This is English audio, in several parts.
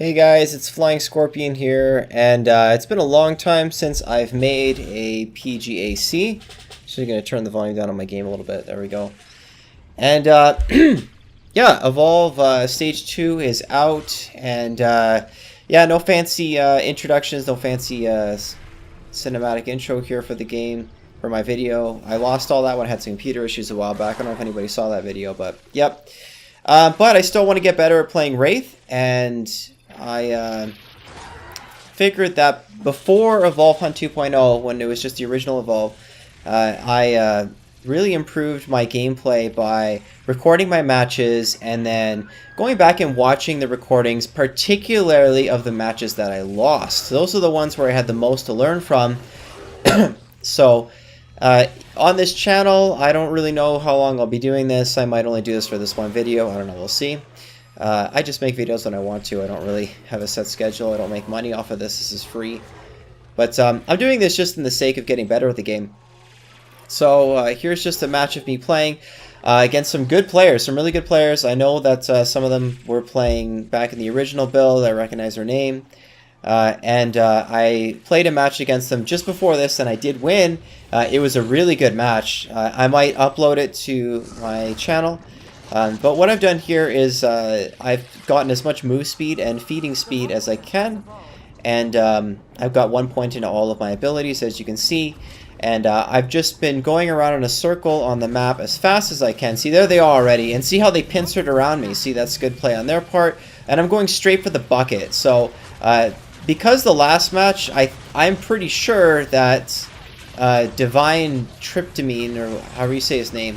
Hey guys, it's Flying Scorpion here, and it's been a long time since I've made a PGAC. Just going to turn the volume down on my game a little bit. There we go. And yeah, Evolve Stage 2 is out, and yeah, no fancy introductions, no fancy cinematic intro here for the game, for my video. I lost all that when I had some computer issues a while back. I don't know if anybody saw that video, but yep. But I still want to get better at playing Wraith, and I figured that before Evolve Hunt 2.0, when it was just the original Evolve, I really improved my gameplay by recording my matches and then going back and watching the recordings, particularly of the matches that I lost. Those are the ones where I had the most to learn from. So on this channel, I don't really know how long I'll be doing this. I might only do this for this one video. I don't know. We'll see. I just make videos when I want to. I don't really have a set schedule. I don't make money off of this. This is free. But I'm doing this just in the sake of getting better at the game. So here's just a match of me playing against some good players, some really good players. I know that some of them were playing back in the original build. I recognize their name. And I played a match against them just before this, and I did win. It was a really good match. I might upload it to my channel. But what I've done here is I've gotten as much move speed and feeding speed as I can. And I've got 1 point into all of my abilities, as you can see. And I've just been going around in a circle on the map as fast as I can. See, there they are already. And see how they pincered around me. See, that's good play on their part. And I'm going straight for the bucket. So because the last match, I'm pretty sure that Divine Tryptamine, or however you say his name,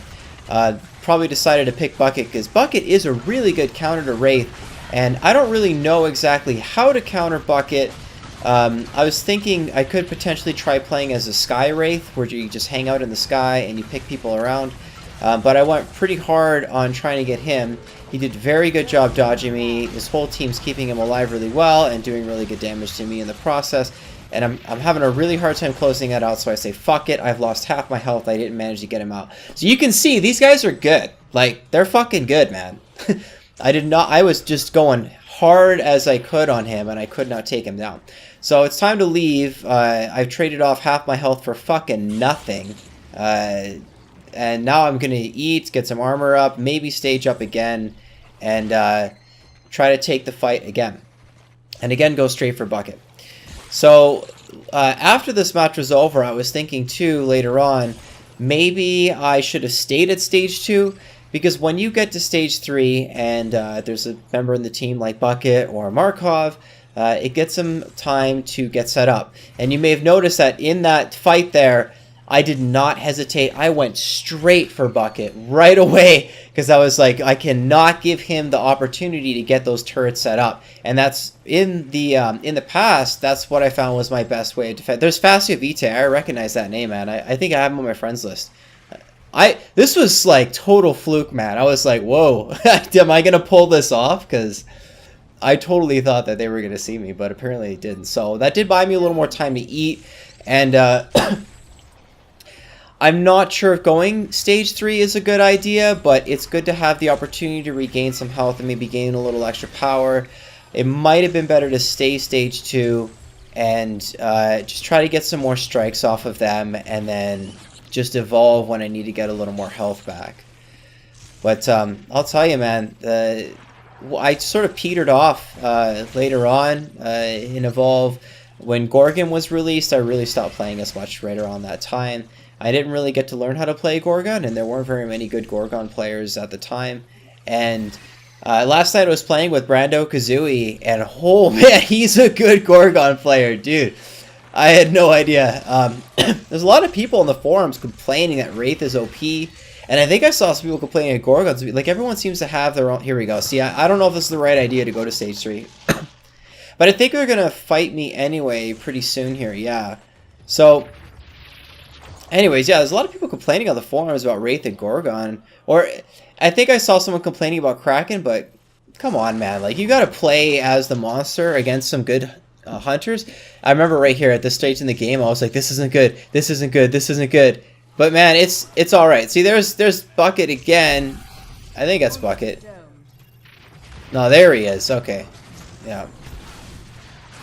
probably decided to pick Bucket, because Bucket is a really good counter to Wraith, and I don't really know exactly how to counter Bucket. I was thinking I could potentially try playing as a Sky Wraith, where you just hang out in the sky and you pick people around, but I went pretty hard on trying to get him. He did a very good job dodging me. His whole team's keeping him alive really well and doing really good damage to me in the process. And I'm having a really hard time closing that out, so I say, fuck it, I've lost half my health, I didn't manage to get him out. So you can see, these guys are good. Like, they're fucking good, man. I was just going hard as I could on him, and I could not take him down. So it's time to leave. I've traded off half my health for fucking nothing. And now I'm gonna eat, get some armor up, maybe stage up again, and try to take the fight again. And again, go straight for Bucket. So after this match was over, I was thinking too later on, maybe I should have stayed at stage 2, because when you get to stage 3 and there's a member in the team like Bucket or Markov, it gets some time to get set up. And you may have noticed that in that fight there, I did not hesitate. I went straight for Bucket right away, because I was like, I cannot give him the opportunity to get those turrets set up. And that's in the past, that's what I found was my best way to defend. There's Fascio Vitae. I recognize that name, man. I think I have him on my friends list. This was like total fluke, man. I was like, whoa, am I gonna pull this off? Because I totally thought that they were gonna see me, but apparently they didn't. So that did buy me a little more time to eat, and I'm not sure if going stage 3 is a good idea, but it's good to have the opportunity to regain some health and maybe gain a little extra power. It might have been better to stay stage 2 and just try to get some more strikes off of them, and then just evolve when I need to get a little more health back. But I'll tell you, man, I sort of petered off later on in Evolve. When Gorgon was released, I really stopped playing as much right around that time. I didn't really get to learn how to play Gorgon, and there weren't very many good Gorgon players at the time. And last night I was playing with Brando Kazooie, and oh man, he's a good Gorgon player, dude. I had no idea. There's a lot of people in the forums complaining that Wraith is OP, and I think I saw some people complaining that Gorgon's, like, everyone seems to have their own. Here we go. See, I don't know if this is the right idea to go to stage 3. But I think they're going to fight me anyway pretty soon here, yeah. So, anyways, yeah, there's a lot of people complaining on the forums about Wraith and Gorgon. Or, I think I saw someone complaining about Kraken, but come on, man. Like, you got to play as the monster against some good hunters. I remember right here at this stage in the game, I was like, this isn't good, this isn't good, this isn't good. But man, it's alright. See, there's Bucket again. I think that's Bucket. No, there he is. Okay. Yeah.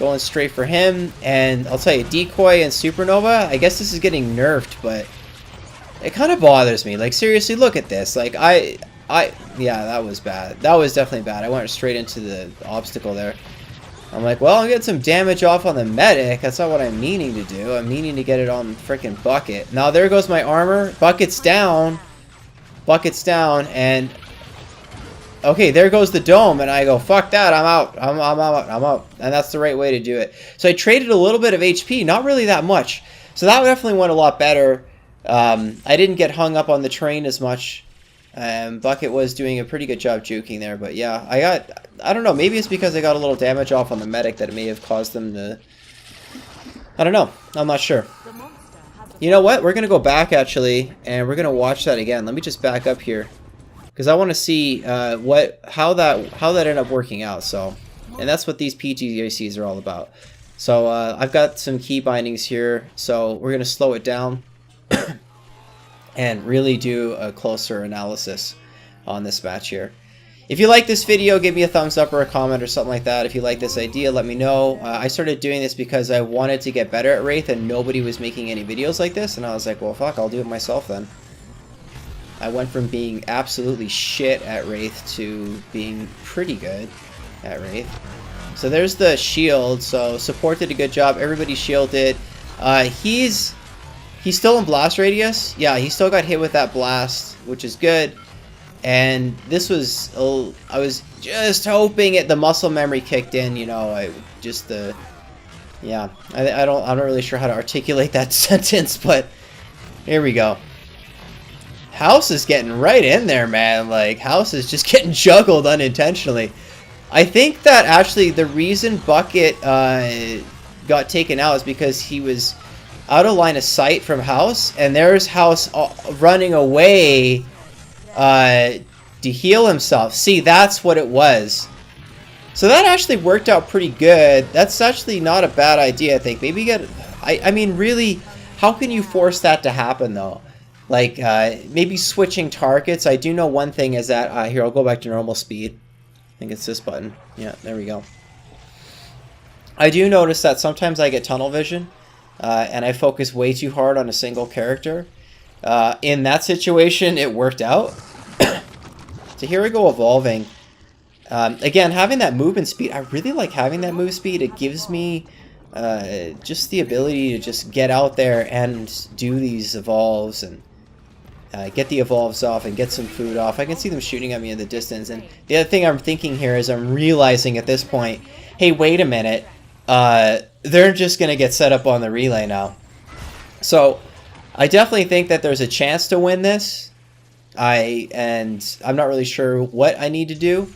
Going straight for him. And I'll tell you, Decoy and Supernova, I guess this is getting nerfed, but it kind of bothers me. Like, seriously, look at this. Like, yeah, that was bad. That was definitely bad. I went straight into the obstacle there. I'm like, well, I'll get some damage off on the medic. That's not what I'm meaning to do. I'm meaning to get it on freaking Bucket. Now, there goes my armor. Bucket's down. Bucket's down, and... okay, there goes the dome, and I go, fuck that, I'm out. I'm out. And that's the right way to do it. So I traded a little bit of HP, not really that much. So that definitely went a lot better. I didn't get hung up on the train as much. Bucket was doing a pretty good job juking there, but yeah, I don't know, maybe it's because I got a little damage off on the medic that it may have caused them to... I don't know, I'm not sure. You know what, we're going to go back actually, and we're going to watch that again. Let me just back up here, because I want to see how that ended up working out. So, and that's what these PGACs are all about. So I've got some key bindings here, so we're going to slow it down and really do a closer analysis on this match here. If you like this video, give me a thumbs up or a comment or something like that. If you like this idea, let me know. I started doing this because I wanted to get better at Wraith, and nobody was making any videos like this, and I was like, well, fuck, I'll do it myself then. I went from being absolutely shit at Wraith to being pretty good at Wraith. So there's the shield. So support did a good job. Everybody shielded. He's still in blast radius. Yeah, he still got hit with that blast, which is good. And this was, I was just hoping the muscle memory kicked in. You know, yeah. I'm not really sure how to articulate that sentence, but here we go. House is getting right in there, man. Like, House is just getting juggled unintentionally. I think that actually the reason Bucket got taken out is because he was out of line of sight from House, and there's House running away to heal himself. See, that's what it was. So that actually worked out pretty good. That's actually not a bad idea, I think. Maybe get... I mean, really, how can you force that to happen, though? Like, maybe switching targets. I do know one thing is that... here, I'll go back to normal speed. I think it's this button. Yeah, there we go. I do notice that sometimes I get tunnel vision, and I focus way too hard on a single character. In that situation, it worked out. So here we go, evolving. Again, having that movement speed, I really like having that move speed. It gives me just the ability to just get out there and do these evolves and get the evolves off and get some food off. I can see them shooting at me in the distance. And the other thing I'm thinking here is I'm realizing at this point, hey, wait a minute. They're just going to get set up on the relay now. So I definitely think that there's a chance to win this. I'm not really sure what I need to do.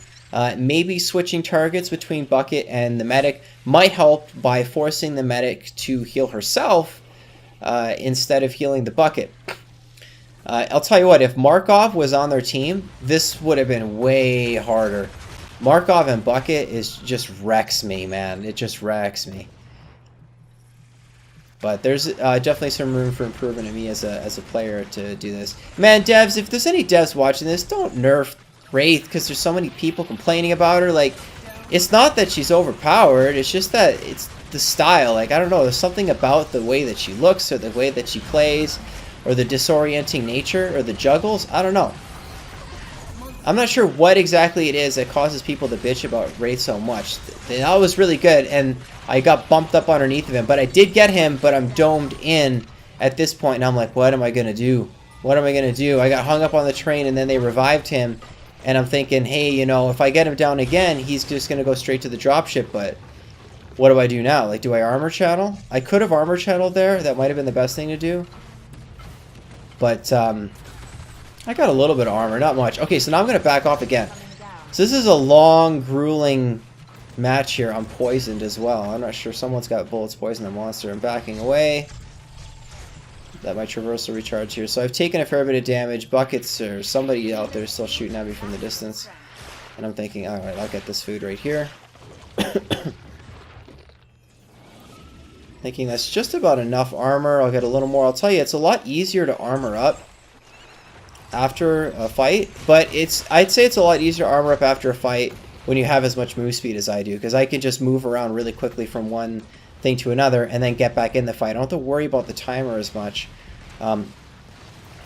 Maybe switching targets between Bucket and the medic might help by forcing the medic to heal herself instead of healing the Bucket. I'll tell you what, if Markov was on their team, this would have been way harder. Markov and Bucket just wrecks me, man. It just wrecks me. But there's definitely some room for improvement in me as a player to do this. Man, devs, if there's any devs watching this, don't nerf Wraith because there's so many people complaining about her. Like, it's not that she's overpowered. It's just that it's the style. Like, I don't know. There's something about the way that she looks or the way that she plays or the disorienting nature or the juggles. I don't know. I'm not sure what exactly it is that causes people to bitch about Wraith so much. That was really good, and I got bumped up underneath of him. But I did get him, but I'm domed in at this point, and I'm like, what am I going to do? What am I going to do? I got hung up on the train, and then they revived him. And I'm thinking, hey, you know, if I get him down again, he's just going to go straight to the dropship. But what do I do now? Like, do I armor channel? I could have armor channeled there. That might have been the best thing to do. But, I got a little bit of armor, not much. Okay, so now I'm going to back off again. So this is a long, grueling match here. I'm poisoned as well. I'm not sure. Someone's got bullets poison the monster. I'm backing away. That my traversal recharge here. So I've taken a fair bit of damage. Buckets or somebody out there is still shooting at me from the distance. And I'm thinking, alright, I'll get this food right here. Thinking that's just about enough armor. I'll get a little more. I'll tell you, it's a lot easier to armor up after a fight, but I'd say it's a lot easier to armor up after a fight when you have as much move speed as I do, because I can just move around really quickly from one thing to another and then get back in the fight. I don't have to worry about the timer as much. I'm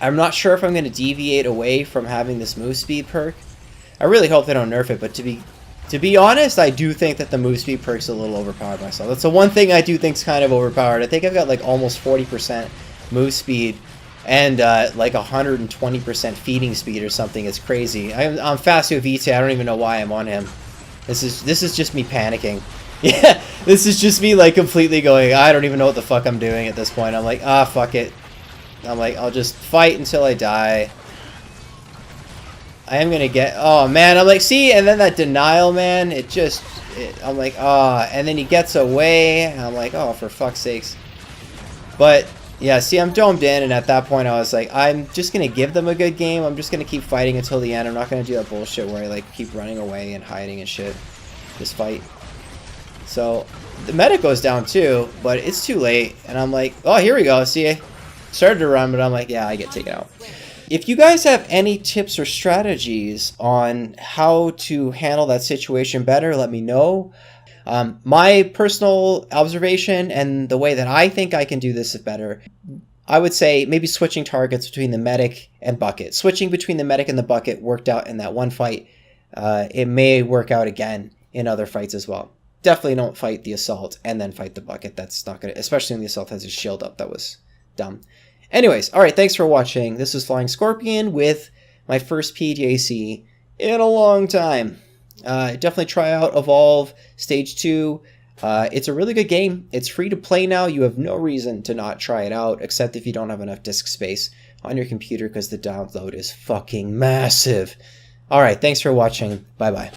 not sure if I'm going to deviate away from having this move speed perk. I really hope they don't nerf it, but to be honest, I do think that the move speed perk's a little overpowered myself. That's the one thing I do think's kind of overpowered. I think I've got like almost 40% move speed and like 120% feeding speed or something. It's crazy. I'm Fastio Vitae. I don't even know why I'm on him. This is just me panicking. Yeah, this is just me like completely going, I don't even know what the fuck I'm doing at this point. I'm like, ah, fuck it. I'm like, I'll just fight until I die. I am gonna get, oh man, I'm like, see, and then that denial, man, I'm like, ah, and then he gets away, and I'm like, oh, for fuck's sakes. But yeah, see, I'm domed in, and at that point I was like, I'm just gonna give them a good game. I'm just gonna keep fighting until the end. I'm not gonna do that bullshit where I like keep running away and hiding and shit. Just fight. So the medic goes down too, but it's too late, and I'm like, oh, here we go. See, I started to run, but I'm like, yeah, I get taken out. If you guys have any tips or strategies on how to handle that situation better, let me know. My personal observation and the way that I think I can do this better, I would say maybe switching targets between the medic and bucket. Switching between the medic and the bucket worked out in that one fight. It may work out again in other fights as well. Definitely don't fight the assault and then fight the bucket. That's not gonna, especially when the assault has his shield up. That was dumb. Anyways, alright, thanks for watching. This is Flying Scorpion with my first PGAC in a long time. Definitely try out Evolve Stage 2. It's a really good game. It's free to play now. You have no reason to not try it out, except if you don't have enough disk space on your computer because the download is fucking massive. Alright, thanks for watching. Bye-bye.